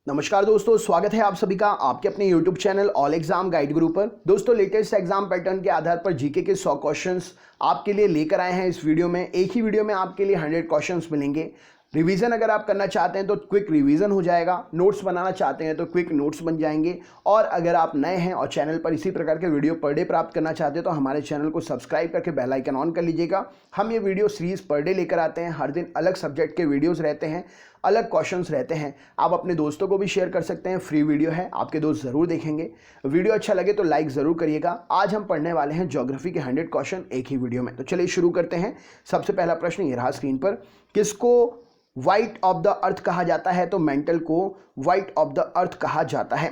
नमस्कार दोस्तों, स्वागत है आप सभी का आपके अपने YouTube channel all exam guide गुरु पर। दोस्तों, लेटेस्ट एग्जाम पैटर्न के आधार पर जीके के 100 क्वेश्चंस आपके लिए लेकर आए हैं इस वीडियो में। एक ही वीडियो में आपके लिए 100 क्वेश्चंस मिलेंगे। रिवीजन अगर आप करना चाहते हैं तो क्विक रिवीजन हो जाएगा, नोट्स बनाना चाहते हैं तो क्विक नोट्स बन जाएंगे। और अगर आप नए हैं और चैनल पर इसी प्रकार के वीडियो पर डे प्राप्त करना चाहते हैं तो हमारे चैनल को सब्सक्राइब करके बेल आइकन ऑन कर लीजिएगा। हम ये वीडियो सीरीज पर डे लेकर आते हैं। हर दिन अलग सब्जेक्ट के वीडियोज़ रहते हैं, अलग क्वेश्चंस रहते हैं। आप अपने दोस्तों को भी शेयर कर सकते हैं, फ्री वीडियो है, आपके दोस्त ज़रूर देखेंगे। वीडियो अच्छा लगे तो लाइक ज़रूर करिएगा। आज हम पढ़ने वाले हैं ज्योग्राफी के 100 क्वेश्चन एक ही वीडियो में। तो चलिए शुरू करते हैं। सबसे पहला प्रश्न ये रहा स्क्रीन पर, किसको व्हाइट ऑफ द अर्थ कहा जाता है? तो मेंटल को व्हाइट ऑफ द अर्थ कहा जाता है।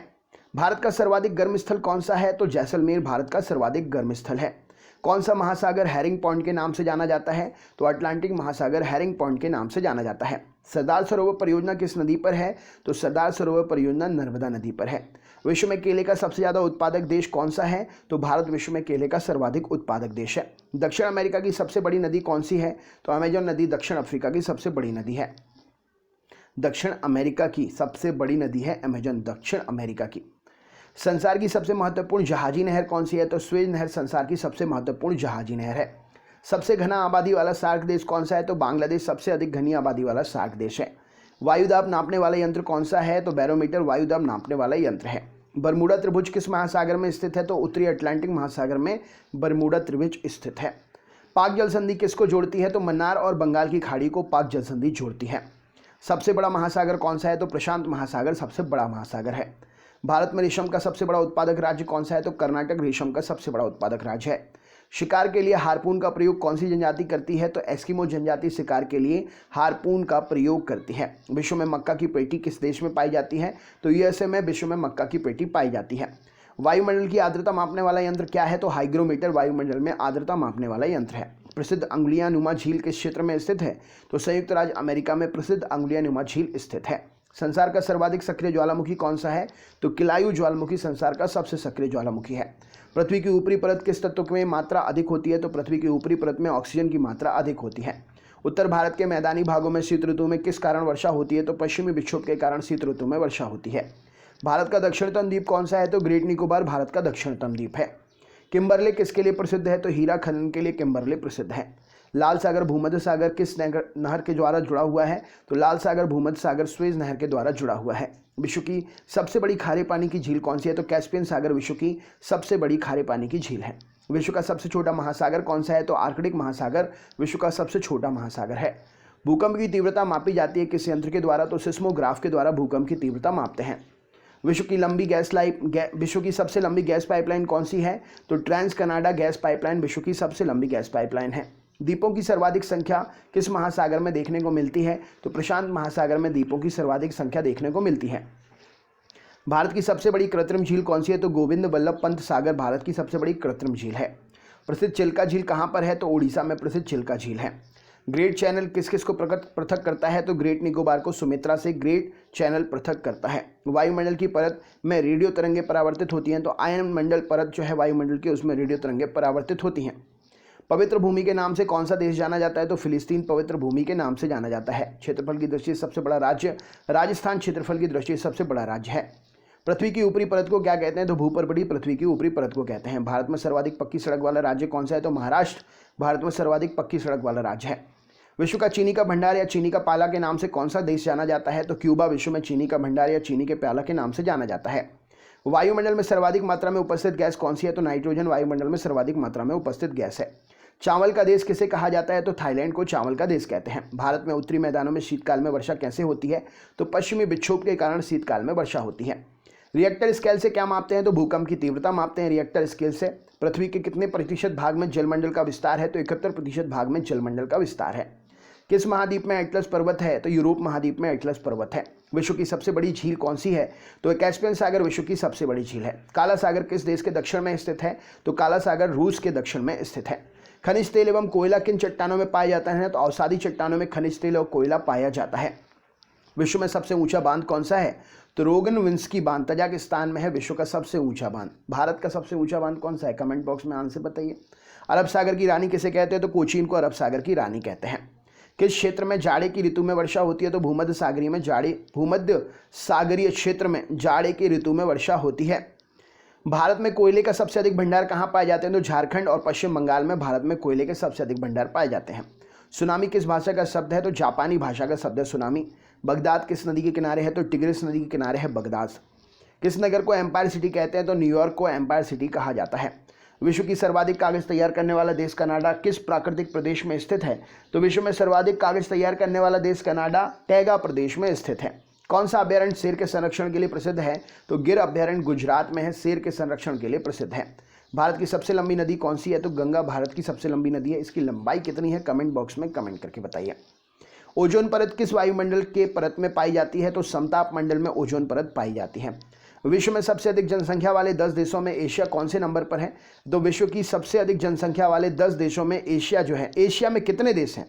भारत का सर्वाधिक गर्म स्थल कौन सा है? तो जैसलमेर भारत का सर्वाधिक गर्म स्थल है। कौन सा महासागर हैरिंग पॉइंट के नाम से जाना जाता है? तो अटलांटिक महासागर हैरिंग पॉइंट के नाम से जाना जाता है। सरदार सरोवर परियोजना किस नदी पर है? तो सरदार सरोवर परियोजना नर्मदा नदी पर है। विश्व में केले का सबसे ज्यादा उत्पादक देश कौन सा है? तो भारत विश्व में केले का सर्वाधिक उत्पादक देश है। दक्षिण अमेरिका की सबसे बड़ी नदी कौन सी है? तो अमेजन नदी दक्षिण अफ्रीका की सबसे बड़ी नदी है। दक्षिण अमेरिका की सबसे बड़ी नदी है अमेजन, दक्षिण अमेरिका की। संसार की सबसे महत्वपूर्ण जहाजी नहर कौन सी है? तो स्वेज नहर संसार की सबसे महत्वपूर्ण जहाजी नहर है। सबसे घना आबादी वाला सार्क देश कौन सा है? तो बांग्लादेश सबसे अधिक घनी आबादी वाला सार्क देश है। वायुदाब नापने वाला यंत्र कौन सा है? तो बैरोमीटर वायुदाब नापने वाला यंत्र है। बरमूडा त्रिभुज किस महासागर में स्थित है? तो उत्तरी अटलांटिक महासागर में बरमूडा त्रिभुज स्थित है। पाक जल संधि किसको जोड़ती है? तो मन्नार और बंगाल की खाड़ी को पाक जल संधि जोड़ती है। सबसे बड़ा महासागर कौन सा है? तो प्रशांत महासागर सबसे बड़ा महासागर है। भारत में रेशम का सबसे बड़ा उत्पादक राज्य कौन सा है? तो कर्नाटक रेशम का सबसे बड़ा उत्पादक राज्य है। शिकार के लिए हार्पून का प्रयोग कौन सी जनजाति करती है? तो एस्किमो जनजाति शिकार के लिए हार्पून का प्रयोग करती है। विश्व में मक्का की पेटी किस देश में पाई जाती है? तो यूएसए में विश्व में मक्का की पेटी पाई जाती है। वायुमंडल की आर्द्रता मापने वाला यंत्र क्या है? तो हाइग्रोमीटर वायुमंडल में आर्द्रता मापने वाला यंत्र है। प्रसिद्ध अंगुलियां नुमा झील किस क्षेत्र में स्थित है? तो संयुक्त राज्य अमेरिका में प्रसिद्ध अंगुलियां नुमा झील स्थित है। संसार का सर्वाधिक सक्रिय ज्वालामुखी कौन सा है? तो किलायू ज्वालामुखी संसार का सबसे सक्रिय ज्वालामुखी है। पृथ्वी की ऊपरी परत किस तत्व में मात्रा अधिक होती है? तो पृथ्वी की ऊपरी परत में ऑक्सीजन की मात्रा अधिक होती है। उत्तर भारत के मैदानी भागों में शीत ऋतु में किस कारण वर्षा होती है? तो पश्चिमी विक्षोभ के कारण शीत ऋतु में वर्षा होती है। भारत का दक्षिणतम द्वीप कौन सा है? तो ग्रेट निकोबार भारत का दक्षिणतम द्वीप है। किम्बरले किसके लिए प्रसिद्ध है? तो हीरा खनन के लिए किम्बरले प्रसिद्ध है। लाल सागर भूमध्य सागर किस नहर के द्वारा जुड़ा हुआ है? तो लाल सागर भूमध्य सागर स्वेज नहर के द्वारा जुड़ा हुआ है। विश्व की सबसे बड़ी खारे पानी की झील कौन सी है? तो कैस्पियन सागर विश्व की सबसे बड़ी खारे पानी की झील है। विश्व का सबसे छोटा महासागर कौन सा है? तो आर्कटिक महासागर विश्व का सबसे छोटा महासागर है। भूकंप की तीव्रता मापी जाती है किस यंत्र के द्वारा? तो सिस्मोग्राफ के द्वारा भूकंप की तीव्रता मापते हैं। विश्व की सबसे लंबी गैस पाइपलाइन कौन सी है? तो ट्रांस कनाडा गैस पाइपलाइन विश्व की सबसे लंबी गैस पाइपलाइन है। द्वीपों की सर्वाधिक संख्या किस महासागर में देखने को मिलती है? तो प्रशांत महासागर में द्वीपों की सर्वाधिक संख्या देखने को मिलती है। भारत की सबसे बड़ी कृत्रिम झील कौन सी है? तो गोविंद बल्लभ पंत सागर भारत की सबसे बड़ी कृत्रिम झील है। प्रसिद्ध चिल्का झील कहाँ पर है? तो उड़ीसा में प्रसिद्ध चिल्का झील है। ग्रेट चैनल किस किस को पृथक करता है? तो ग्रेट निकोबार को सुमित्रा से ग्रेट चैनल पृथक करता है। वायुमंडल की परत में रेडियो तरंगे परावर्तित होती हैं, तो आयन मंडल परत जो है वायुमंडल की उसमें रेडियो तरंगे परावर्तित होती हैं। पवित्र भूमि के नाम से कौन सा देश जाना जाता है? तो फिलिस्तीन पवित्र भूमि के नाम से जाना जाता है। क्षेत्रफल की दृष्टि से सबसे बड़ा राज्य राजस्थान क्षेत्रफल की दृष्टि से सबसे बड़ा राज्य है। पृथ्वी की ऊपरी परत को क्या कहते हैं? तो भूपर्वतीय पृथ्वी की ऊपरी परत को कहते हैं। भारत में सर्वाधिक पक्की सड़क वाला राज्य कौन सा है? तो महाराष्ट्र भारत में सर्वाधिक पक्की सड़क वाला राज्य है। विश्व का चीनी का भंडार या चीनी का प्याला के नाम से कौन सा देश जाना जाता है? तो क्यूबा विश्व में चीनी का भंडार या चीनी के प्याला के नाम से जाना जाता है। वायुमंडल में सर्वाधिक मात्रा में उपस्थित गैस कौन सी है? तो नाइट्रोजन वायुमंडल में सर्वाधिक मात्रा में उपस्थित गैस है। चावल का देश किसे कहा जाता है? तो थाईलैंड को चावल का देश कहते हैं। भारत में उत्तरी मैदानों में शीतकाल में वर्षा कैसे होती है? तो पश्चिमी विक्षोभ के कारण शीतकाल में वर्षा होती है। रिएक्टर स्केल से क्या मापते हैं? तो भूकंप की तीव्रता मापते हैं रिएक्टर स्केल से। पृथ्वी के कितने प्रतिशत भाग में जलमंडल का विस्तार है? तो 71% भाग में जलमंडल का विस्तार है। किस महाद्वीप में एटलस पर्वत है? तो यूरोप महाद्वीप में एटलस पर्वत है। विश्व की सबसे बड़ी झील कौन सी है? तो कैस्पियन सागर विश्व की सबसे बड़ी झील है। काला सागर किस देश के दक्षिण में स्थित है? तो काला सागर रूस के दक्षिण में स्थित है। खनिज तेल एवं कोयला किन चट्टानों में पाया जाता है? तो अवसादी चट्टानों में खनिज तेल और कोयला पाया जाता है। विश्व में सबसे ऊंचा बांध कौन सा है? तो रोगनविंस्की बांध तजाकिस्तान में है विश्व का सबसे ऊंचा बांध। भारत का सबसे ऊंचा बांध कौन सा है? कमेंट बॉक्स में आंसर बताइए। अरब सागर की रानी किसे कहते हैं? तो कोचीन को अरब सागर की रानी कहते हैं। किस क्षेत्र में जाड़े की ऋतु में वर्षा होती है? तो भूमध्य सागरीय क्षेत्र में जाड़े की ऋतु में वर्षा होती है। भारत में कोयले का सबसे अधिक भंडार कहाँ पाए जाते हैं? तो झारखंड और पश्चिम बंगाल में भारत में कोयले के सबसे अधिक भंडार पाए जाते हैं। सुनामी किस भाषा का शब्द है? तो जापानी भाषा का शब्द है सुनामी। बगदाद किस नदी के किनारे है? तो टिग्रिस नदी के किनारे है बगदाद। किस नगर को एम्पायर सिटी कहते हैं? तो न्यूयॉर्क को एम्पायर सिटी कहा जाता है। विश्व की सर्वाधिक कागज तैयार करने वाला देश कनाडा किस प्राकृतिक प्रदेश में स्थित है? तो विश्व में सर्वाधिक कागज तैयार करने वाला देश कनाडा टैगा प्रदेश में स्थित है। कौन सा अभ्यारण्य शेर के संरक्षण के लिए प्रसिद्ध है? तो गिर अभ्यारण्य गुजरात में है, शेर के संरक्षण के लिए प्रसिद्ध है। भारत की सबसे लंबी नदी कौन सी है? तो गंगा भारत की सबसे लंबी नदी है। इसकी लंबाई कितनी है? कमेंट बॉक्स में कमेंट करके बताइए। ओजोन परत किस वायुमंडल के परत में पाई जाती है? तो समताप मंडल में ओजोन परत पाई जाती है। विश्व में सबसे अधिक जनसंख्या वाले 10 देशों में एशिया कौन से नंबर पर है? तो विश्व की सबसे अधिक जनसंख्या वाले 10 देशों में एशिया जो है, एशिया में कितने देश हैं?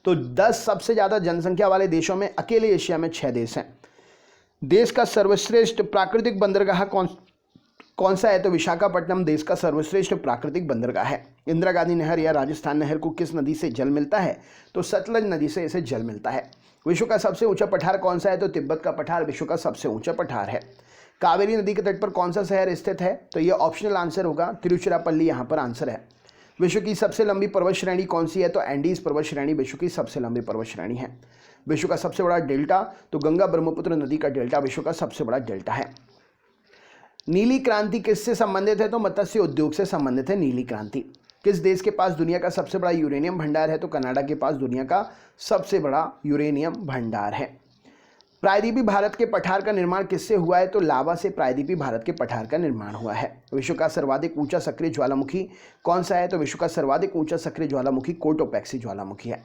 तो 10 सबसे ज्यादा जनसंख्या वाले देशों में अकेले एशिया में 6 देश हैं। देश का सर्वश्रेष्ठ प्राकृतिक बंदरगाह कौन सा है? तो विशाखापट्टनम देश का सर्वश्रेष्ठ प्राकृतिक बंदरगाह है। इंदिरा गांधी नहर या राजस्थान नहर को किस नदी से जल मिलता है? तो सतलज नदी से इसे जल मिलता है। विश्व का सबसे ऊंचा पठार कौन सा है? तो तिब्बत का पठार विश्व का सबसे ऊंचा पठार है। कावेरी नदी के तट पर कौन सा शहर स्थित है? तो यह ऑप्शनल आंसर होगा, तिरुचिरापल्ली यहाँ पर आंसर है। विश्व की सबसे लंबी पर्वत श्रेणी कौन सी है? तो एंडीज पर्वत श्रेणी विश्व की सबसे लंबी पर्वत श्रेणी है। विश्व का सबसे बड़ा डेल्टा? तो गंगा ब्रह्मपुत्र नदी का डेल्टा विश्व का सबसे बड़ा डेल्टा है। नीली क्रांति किससे संबंधित है? तो मत्स्य उद्योग से संबंधित है नीली क्रांति। किस देश के पास दुनिया का सबसे बड़ा यूरेनियम भंडार है? तो कनाडा के पास दुनिया का सबसे बड़ा यूरेनियम भंडार है। प्रायद्वीपीय भारत के पठार का निर्माण किससे हुआ है? तो लावा से प्रायद्वीपीय भारत के पठार का निर्माण हुआ है। विश्व का सर्वाधिक ऊंचा सक्रिय ज्वालामुखी कौन सा है? तो विश्व का सर्वाधिक ऊंचा सक्रिय ज्वालामुखी कोटोपैक्सी ज्वालामुखी है।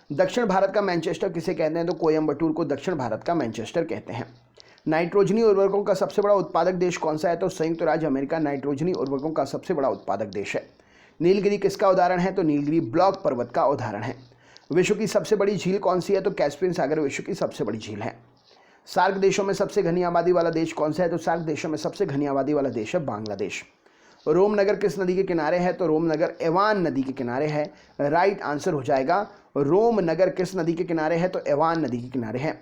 दक्षिण भारत का मैनचेस्टर किसे कहते हैं? तो कोयम्बटूर को दक्षिण भारत का मैनचेस्टर कहते हैं। नाइट्रोजनी उर्वरकों का सबसे बड़ा उत्पादक देश कौन सा है? तो संयुक्त राज्य अमेरिका नाइट्रोजनी उर्वरकों का सबसे बड़ा उत्पादक देश है। नीलगिरी किसका उदाहरण है? तो नीलगिरी ब्लॉक पर्वत का उदाहरण है। विश्व की सबसे बड़ी झील कौन सी है? तो कैस्पियन सागर विश्व की सबसे बड़ी झील है। सार्क देशों में सबसे घनी आबादी वाला देश कौन सा है? तो सार्क देशों में सबसे घनी आबादी वाला देश है बांग्लादेश। रोम नगर किस नदी के किनारे है? तो रोम नगर एवान नदी के किनारे है। राइट आंसर हो जाएगा रोम नगर किस नदी के किनारे है? तो एवान नदी के किनारे है।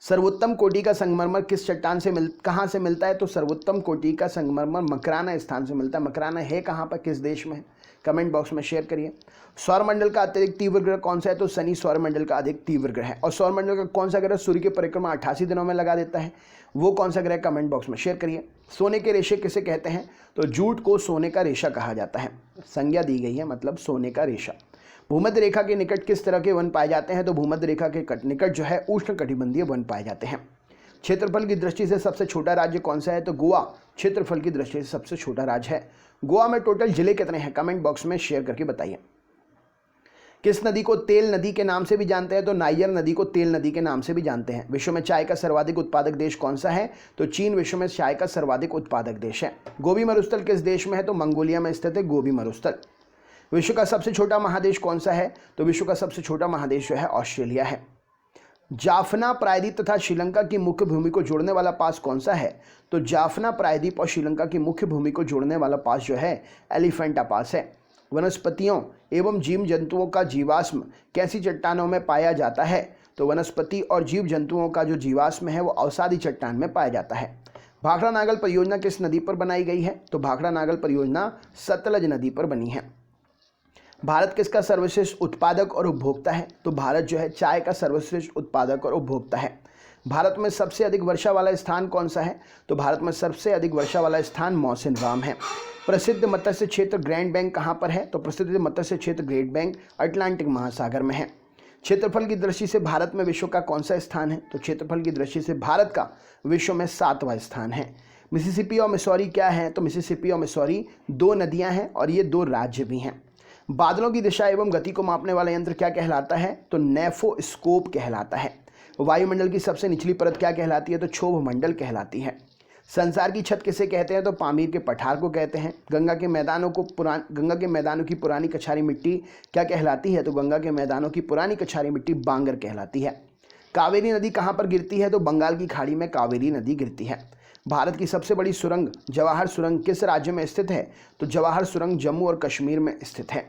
सर्वोत्तम कोटि का संगमरमर किस चट्टान से कहाँ से मिलता है? तो सर्वोत्तम कोटि का संगमरमर मकराना स्थान से मिलता है। मकराना है कहाँ पर, किस देश में? कमेंट बॉक्स में शेयर करिए। सौरमंडल का अत्यधिक तीव्र ग्रह कौन सा है? तो शनि सौरमंडल का अधिक तीव्र ग्रह है। और सौरमंडल का कौन सा ग्रह सूर्य की परिक्रमा 88 दिनों में लगा देता है? वो कौन सा ग्रह? कमेंट बॉक्स में शेयर करिए। सोने के रेशे किसे कहते हैं? तो जूट को सोने का रेशा कहा जाता है। संज्ञा दी गई है, मतलब सोने का रेशा। भूमध्य रेखा के निकट किस तरह के वन पाए जाते हैं? तो भूमध्य रेखा के निकट जो है उष्ण कटिबंधीय वन पाए जाते हैं। क्षेत्रफल की दृष्टि से सबसे छोटा राज्य कौन सा है? तो गोवा क्षेत्रफल की दृष्टि से सबसे छोटा राज्य है। गोवा में टोटल जिले कितने हैं? कमेंट बॉक्स में शेयर करके बताइए। किस नदी को तेल नदी के नाम से भी जानते हैं? तो नायर नदी को तेल नदी के नाम से भी जानते हैं। विश्व में चाय का सर्वाधिक उत्पादक देश कौन सा है? तो चीन विश्व में चाय का सर्वाधिक उत्पादक देश है। गोबी मरुस्थल किस देश में है? तो मंगोलिया में स्थित है गोबी मरुस्थल। विश्व का सबसे छोटा महादेश कौन सा है? तो विश्व का सबसे छोटा महादेश जो है ऑस्ट्रेलिया है। जाफना प्रायद्वीप तथा श्रीलंका की मुख्य भूमि को जोड़ने वाला पास कौन सा है? तो जाफना प्रायद्वीप और श्रीलंका की मुख्य भूमि को जोड़ने वाला पास जो है एलिफेंटा पास है। वनस्पतियों एवं जीव जंतुओं का जीवाश्म कैसी चट्टानों में पाया जाता है? तो वनस्पति और जीव जंतुओं का जो जीवाश्म है वो अवसादी चट्टान में पाया जाता है। भाखड़ा नागल परियोजना किस नदी पर बनाई गई है? तो भाखड़ा नागल परियोजना सतलज नदी पर बनी है। भारत किसका सर्वश्रेष्ठ उत्पादक और उपभोक्ता है? तो भारत जो है चाय का सर्वश्रेष्ठ उत्पादक और उपभोक्ता है। भारत में सबसे अधिक वर्षा वाला स्थान कौन सा है? तो भारत में सबसे अधिक वर्षा वाला स्थान मौसिनराम है। प्रसिद्ध मत्स्य क्षेत्र ग्रैंड बैंक कहाँ पर है? तो प्रसिद्ध मत्स्य क्षेत्र ग्रेट बैंक अटलांटिक महासागर में है। क्षेत्रफल की दृष्टि से भारत में विश्व का कौन सा स्थान है? तो क्षेत्रफल की दृष्टि से भारत का विश्व में 7वां स्थान है। मिसिसिपी और मिसौरी क्या है? तो मिसिसिपी और मिसौरी 2 नदियां हैं और ये 2 राज्य भी हैं। बादलों की दिशा एवं गति को मापने वाला यंत्र क्या कहलाता है? तो नेफोस्कोप कहलाता है। वायुमंडल की सबसे निचली परत क्या कहलाती है? तो क्षोभ मंडल कहलाती है। संसार की छत किसे कहते हैं? तो पामीर के पठार को कहते हैं। गंगा के मैदानों की पुरानी कछारी मिट्टी क्या कहलाती है? तो गंगा के मैदानों की पुरानी कछारी मिट्टी बांगर कहलाती है। कावेरी नदी कहाँ पर गिरती है? तो बंगाल की खाड़ी में कावेरी नदी गिरती है। भारत की सबसे बड़ी सुरंग जवाहर सुरंग किस राज्य में स्थित है? तो जवाहर सुरंग जम्मू और कश्मीर में स्थित है।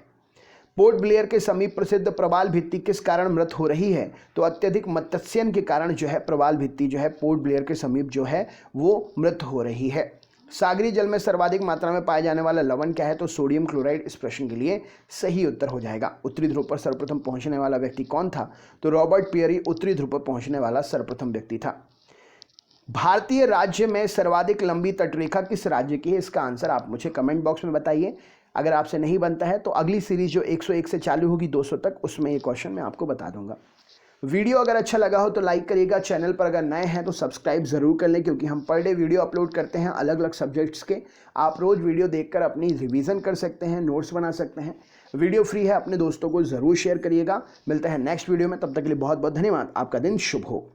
पोर्ट ब्लेयर के समीप प्रसिद्ध प्रवाल भित्ति किस कारण मृत हो रही है? तो अत्यधिक मत्स्यन के कारण जो है प्रवाल भित्ति जो है पोर्ट ब्लेयर के समीप जो है वो मृत हो रही है। सागरी जल में सर्वाधिक मात्रा में पाया जाने वाला लवण क्या है? तो सोडियम क्लोराइड इस प्रश्न के लिए सही उत्तर हो जाएगा। उत्तरी ध्रुव पर सर्वप्रथम पहुंचने वाला व्यक्ति कौन था? तो रॉबर्ट पियरी उत्तरी ध्रुव पर पहुंचने वाला सर्वप्रथम व्यक्ति था। भारतीय राज्य में सर्वाधिक लंबी तटरेखा किस राज्य की है? इसका आंसर आप मुझे कमेंट बॉक्स में बताइए। अगर आपसे नहीं बनता है तो अगली सीरीज जो 101 से चालू होगी 200 तक, उसमें ये क्वेश्चन मैं आपको बता दूंगा। वीडियो अगर अच्छा लगा हो तो लाइक करिएगा। चैनल पर अगर नए हैं तो सब्सक्राइब जरूर कर लें, क्योंकि हम पर डे वीडियो अपलोड करते हैं अलग अलग सब्जेक्ट्स के। आप रोज वीडियो देखकर अपनी रिवीजन कर सकते हैं, नोट्स बना सकते हैं। वीडियो फ्री है, अपने दोस्तों को जरूर शेयर करिएगा। मिलते हैं नेक्स्ट वीडियो में, तब तक के लिए बहुत बहुत धन्यवाद। आपका दिन शुभ हो।